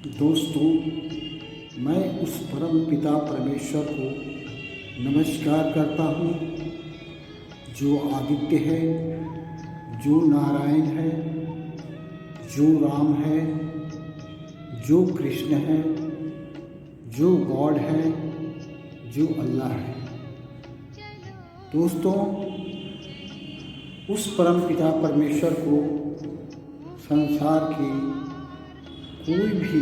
दोस्तों, मैं उस परम पिता परमेश्वर को नमस्कार करता हूँ जो आदित्य है, जो नारायण है, जो राम है, जो कृष्ण है, जो गॉड है, जो अल्लाह है। दोस्तों, उस परम पिता परमेश्वर को संसार के कोई भी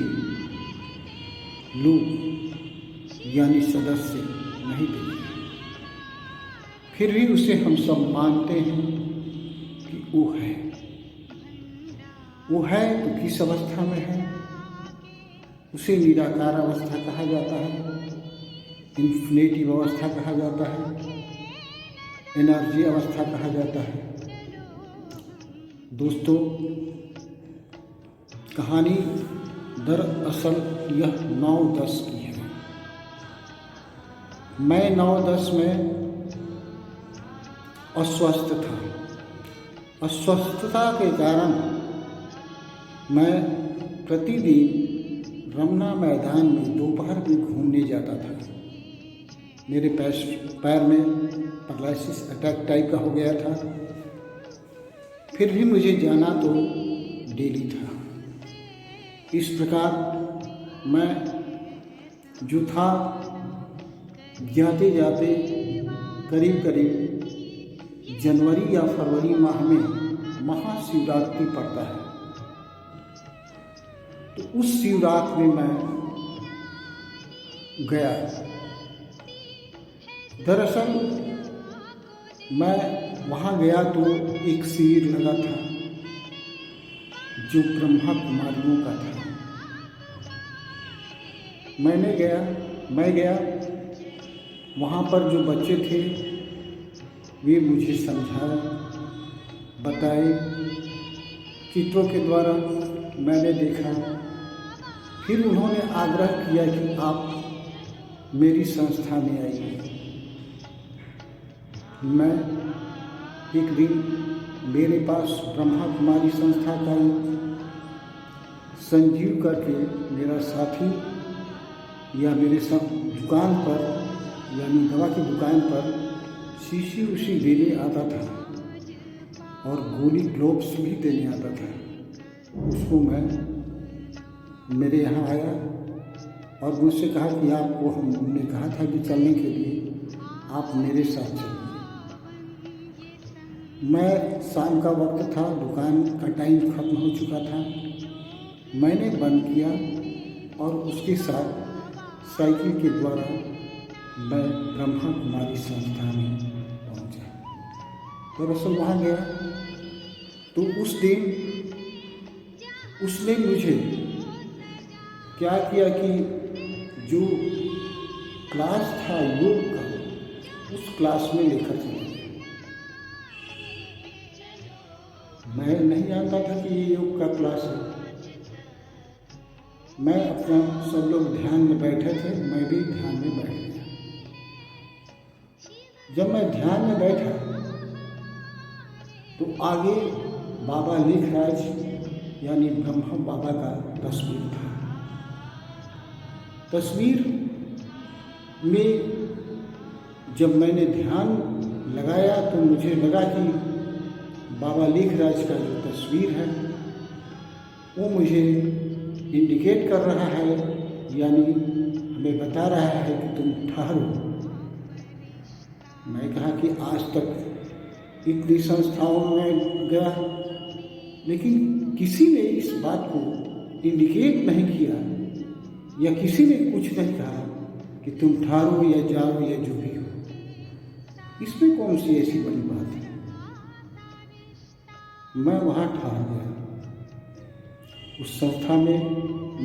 लोग यानी सदस्य नहीं देते, फिर भी उसे हम सब मानते हैं कि वो है। वो है तो किस अवस्था में है? उसे निराकार अवस्था कहा जाता है, इन्फिनिटिव अवस्था कहा जाता है, एनर्जी अवस्था कहा जाता है। दोस्तों, कहानी दरअसल यह 9-10 की है। मैं 9-10 में अस्वस्थ था। अस्वस्थता के कारण मैं प्रतिदिन रमना मैदान में दोपहर में घूमने जाता था। मेरे पैर में पैरालिसिस अटैक टाइप का हो गया था, फिर भी मुझे जाना तो डेली था। इस प्रकार मैं जो था, जाते जाते करीब जनवरी या फरवरी माह में महाशिवरात्रि पड़ता है, तो उस शिवरात्रि में मैं गया। दरअसल मैं वहाँ गया तो एक शिविर लगा था जो ब्रह्मा कुमारियों का था। मैं गया, वहाँ पर जो बच्चे थे वे मुझे समझाए, बताए, चित्रों के द्वारा मैंने देखा। फिर उन्होंने आग्रह किया कि आप मेरी संस्था में आइए। मैं एक दिन मेरे पास ब्रह्मा कुमारी संस्था का संजीव करके मेरा साथी या मेरे सब दुकान पर यानी दवा की दुकान पर शीशी उसी देने आता था और गोली ग्लोब्स भी देने आता था। उसको मैं मेरे यहाँ आया और मुझसे कहा कि आपको हमने कहा था कि चलने के लिए आप मेरे साथ चलिए। मैं शाम का वक्त था, दुकान का टाइम खत्म हो चुका था। मैंने बंद किया और उसके साथ साइकिल के द्वारा मैं ब्रह्मा कुमारी संस्था में पहुंचा। दरअसल वहाँ गया तो उस दिन उसने मुझे क्या किया कि जो क्लास था योग का, उस क्लास में लेकर चला। मैं नहीं जानता था कि ये योग का क्लास है। मैं अपना सब लोग ध्यान में बैठे थे, मैं भी ध्यान में बैठ गया। जब मैं ध्यान में बैठा तो आगे बाबा लेखराज यानी ब्रह्मा बाबा का तस्वीर था। तस्वीर में जब मैंने ध्यान लगाया तो मुझे लगा कि बाबा लेखराज का जो तस्वीर है वो मुझे इंडिकेट कर रहा है, यानी हमें बता रहा है कि तुम ठहरो। मैं कहा कि आज तक इतनी संस्थाओं में गया, लेकिन किसी ने इस बात को इंडिकेट नहीं किया या किसी ने कुछ नहीं कहा कि तुम ठहरो या जाओ या जो भी हो। इसमें कौन सी ऐसी बड़ी बात है? मैं वहाँ ठहर गया। उस संस्था में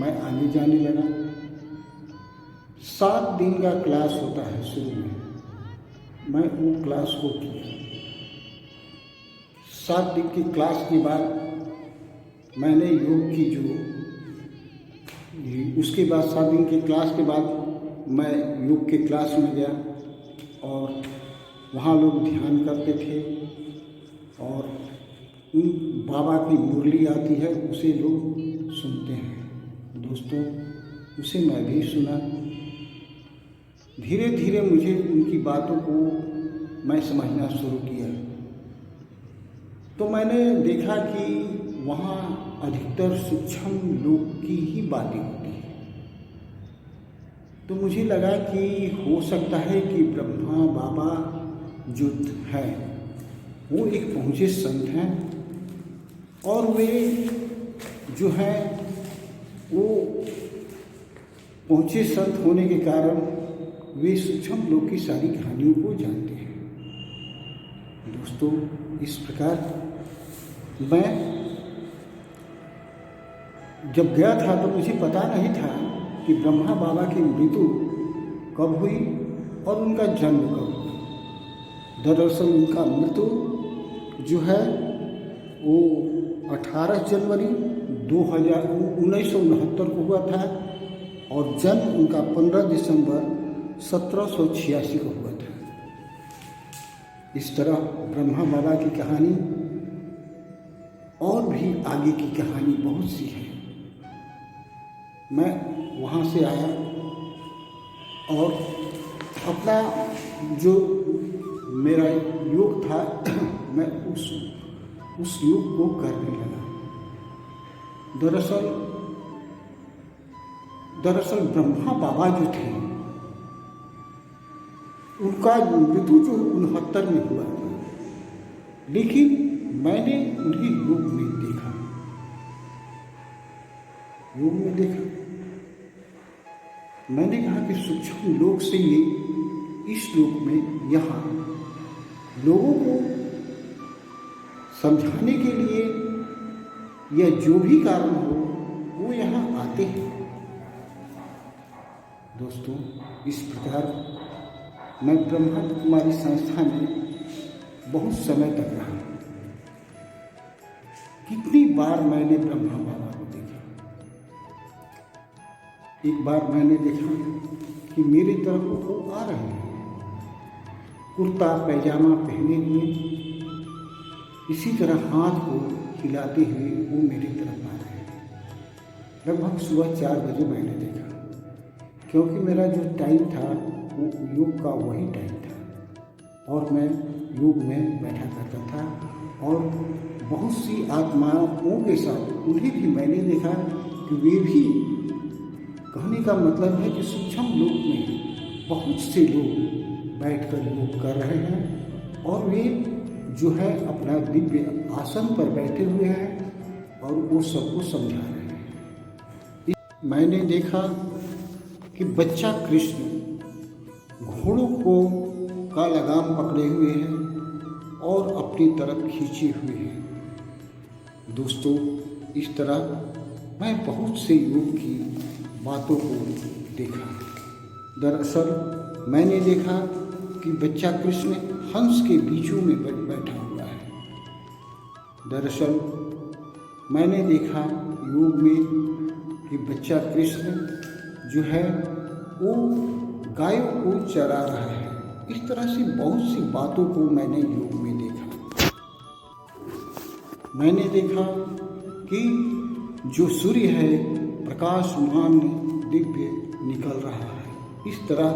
मैं आने जाने लगा। 7 दिन का क्लास होता है शुरू में, मैं वो क्लास को किया। 7 दिन की क्लास के बाद मैंने योग की उसके बाद 7 दिन की क्लास के बाद मैं योग के क्लास में गया और वहाँ लोग ध्यान करते थे और बाबा की मुरली आती है, उसे लोग सुनते हैं। दोस्तों उसे मैं भी सुना। धीरे धीरे मुझे उनकी बातों को मैं समझना शुरू किया, तो मैंने देखा कि वहाँ अधिकतर सूक्ष्म लोग की ही बातें होती हैं। तो मुझे लगा कि हो सकता है कि ब्रह्मा बाबा जो है वो एक पहुँचे संत हैं, और वे जो है वो पहुँचे संत होने के कारण वे सूक्ष्म लोग की सारी कहानियों को जानते हैं। दोस्तों इस प्रकार मैं जब गया था तो मुझे पता नहीं था कि ब्रह्मा बाबा की मृत्यु कब हुई और उनका जन्म कब हुआ। दरअसल उनका मृत्यु जो है वो 18 जनवरी 1969 को हुआ था, और जन्म उनका 15 दिसंबर 1786 को हुआ था। इस तरह ब्रह्मा बाबा की कहानी और भी आगे की कहानी बहुत सी है। मैं वहाँ से आया और अपना जो मेरा योग था मैं उस योग को करने लगा। दरअसल ब्रह्मा बाबा जो थे उनका मृत्यु जो 69 में हुआ था, लेकिन मैंने उन्हें योग में देखा। मैंने कहा कि सूक्ष्म लोक से ये इस लोक में यहाँ लोगों को समझाने के लिए या जो भी कारण हो वो यहाँ आते हैं। दोस्तों इस प्रकार मैं ब्रह्मा कुमारी संस्था में बहुत समय तक रहा। कितनी बार मैंने ब्रह्मा बाबा को देखा। एक बार मैंने देखा कि मेरी तरफ वो आ रहे हैं, कुर्ता पैजामा पहने हुए, इसी तरह हाथ को हिलाते हुए वो मेरी तरफ आ रहे हैं। लगभग सुबह 4 बजे मैंने देखा, क्योंकि मेरा जो टाइम था वो योग का वही टाइम था और मैं योग में बैठा करता था। और बहुत सी आत्माओं के साथ उन्हें भी मैंने देखा कि वे भी, कहने का मतलब है कि सूक्ष्म लोक में बहुत से लोग बैठकर योग कर रहे हैं और वे जो है अपना दिव्य आसन पर बैठे हुए हैं और वो सबको समझा रहे हैं। मैंने देखा कि बच्चा कृष्ण घोड़ों को का लगाम पकड़े हुए हैं और अपनी तरफ खींचे हुए हैं। दोस्तों इस तरह मैं बहुत से योग की बातों को देखा। दरअसल मैंने देखा कि बच्चा कृष्ण हंस के बीचों में बैठा हुआ है। दरअसल मैंने देखा योग में कि बच्चा कृष्ण जो है वो गायों को चरा रहा है। इस तरह से बहुत सी बातों को मैंने योग में देखा। मैंने देखा कि जो सूर्य है प्रकाशमान दिव्य निकल रहा है। इस तरह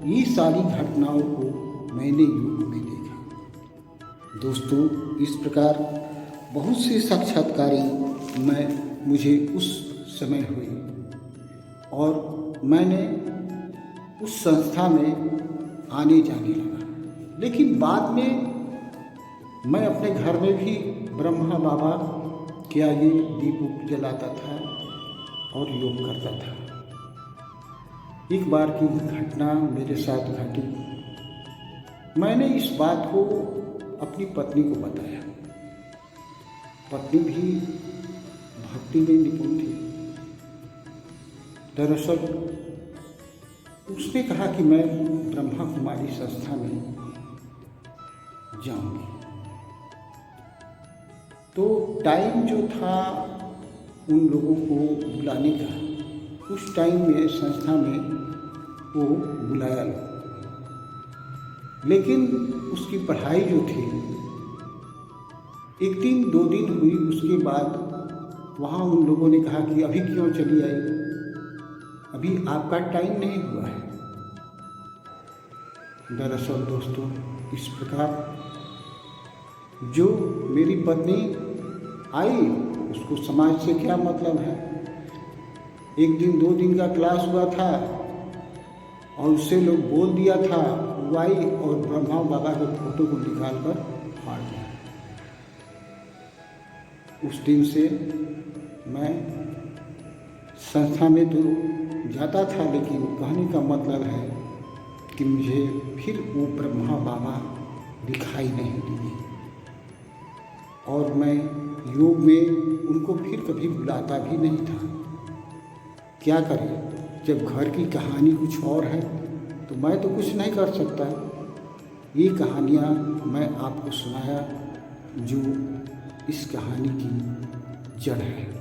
ये सारी घटनाओं को मैंने योग में देखा। दोस्तों इस प्रकार बहुत से साक्षात्कारी मुझे उस समय हुई और मैंने उस संस्था में आने जाने लगा। लेकिन बाद में मैं अपने घर में भी ब्रह्मा बाबा के आगे दीप जलाता था और योग करता था। एक बार की घटना मेरे साथ घटी। मैंने इस बात को अपनी पत्नी को बताया। पत्नी भी भक्ति में निपुण थी। दरअसल उसने कहा कि मैं ब्रह्मा कुमारी संस्था में जाऊंगी। तो टाइम जो था उन लोगों को बुलाने का, उस टाइम में संस्था में वो बुलाया लोग, लेकिन उसकी पढ़ाई जो थी 1 दिन 2 दिन हुई। उसके बाद वहाँ उन लोगों ने कहा कि अभी क्यों चली आई, अभी आपका टाइम नहीं हुआ है। दरअसल दोस्तों, इस प्रकार जो मेरी पत्नी आई उसको समाज से क्या मतलब है। एक दिन 2 दिन का क्लास हुआ था और उससे लोग बोल दिया था, वो आई और ब्रह्मा बाबा के फोटो को निकाल कर फाड़ दिया। उस दिन से मैं संस्था में तो जाता था, लेकिन कहने का मतलब है कि मुझे फिर वो ब्रह्मा बाबा दिखाई नहीं दिए और मैं योग में उनको फिर कभी बुलाता भी नहीं था। क्या करें, जब घर की कहानी कुछ और है तो मैं तो कुछ नहीं कर सकता। ये कहानियाँ मैं आपको सुनाया जो इस कहानी की जड़ है।